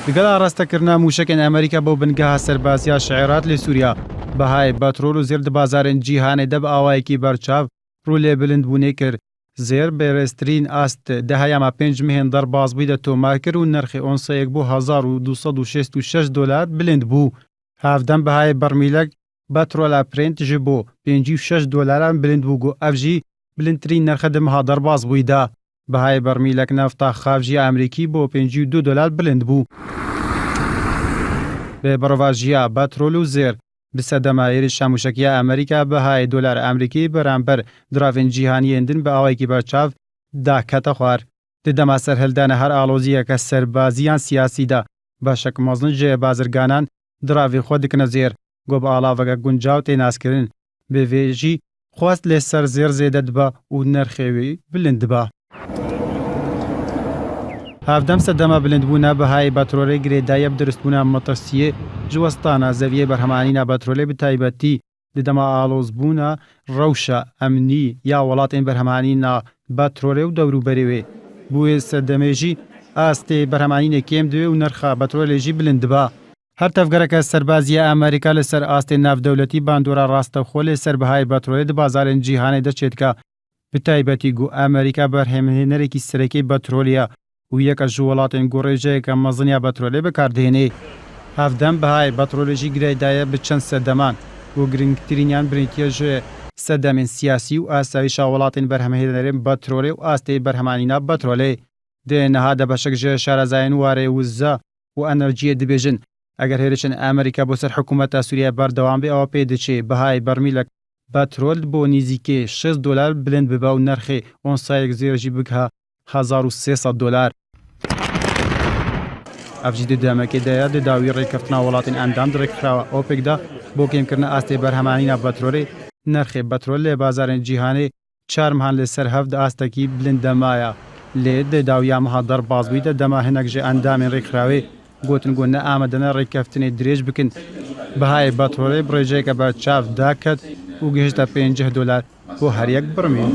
لەگەڵ ئاڕاستەکردنا موشکên ئەمریکا بۆ بنگەها سەربازیە شعێرات لە سووریا بەهای بەترۆل و زێر بازارên جیهانê de bi awayekî berçav rû lê bilindbûnê kir. Zêr bêreztirîn ast deheyama pênc mehên derbasbûyî de tomar kir û nerxê onseyek bû $1266 bilind bû. Hevdem bihayê bermîlek betrola Brent ji bo $56 bilind bû got ev jî bilindtirîn nerxê di meha derbasbûyî de. Bihayê bermîlek nefta xav jî Amerîkî bo $52 bilind bû. Bêberovajiya betrol û zêr bi sedema êrişa mûşekiya Amerîka bihayê dolar Amerîkî beramber diravên cîhaniyên din bi awayekî berçav dakete xwar. Di dema serhildana her aloziyeke serbaziyan siyasî de beşek mezin ji bazirganan diravê xwe dikine zêr. Got bi alaveke guncaw tê naskirin. Bi vê jî xwest lê ser zêr zêde dibe û nerxê wî bilind dibe. Hevdem sedema bilindbûna bihayê betrolê girêdayî bi diristbûna motorsiyê ji westana zeviyê berhemanîna betrolê bi taybetî di dema alozbûna rewşa emnî ya welatên berhemanîna betrolê û dewrûberê wê. Bû wê sedemê jî astê berhemanînê kêm dibe û nerxa betrolê jî bilind dibe. Her tevgereke serbaziya Amerîka li ser astê navdewletî bandora rastexwe lê ser bihayê betrolê di bazarên cîhanê de çêdike. Bi taybetî got Amerîka berhemhênerekî serekê betrolya û yeka ji welatên gorêjeyeke meziniya betrolê bikardihêne. Hevdem bihayê betrolê jî girêdaye bi çend sedeman û girîngtirîniyan birîntiye ji sedemên siyasî û asayişa welatên berhemhênerên betrolê û astê berhemanîna betrolê. Dê niha de beşek ji şarezayên warê wiza û enerjiyê dibêjin eger hêrişên Amerîka bo ser hikûmeta Sûriye berdewam bê ew pê diçe bihayê bermîlek betrol bo nîzîkî $6 bilind bibe û nerxê onsayek zêr jî bigiha $1300. Ev jî di demekê de ye di dawî rêkeftina welatên endam di rêkxirawa OPEC de bo kêmkirina astê berhemanîna betrolê nerxê betrol lê bazarên cîhanê 4 mehan li ser hev di astekî bilind demaya. Lê di dawiya meha derbasbûyî de dema hinek ji endamên rêkxirawê gotin got ne amedene rêkeftinê dirêj bikin. Bihayê betrolê bi rêjeyeke berçav daket û gihîşte $50 bo her yek birmîl.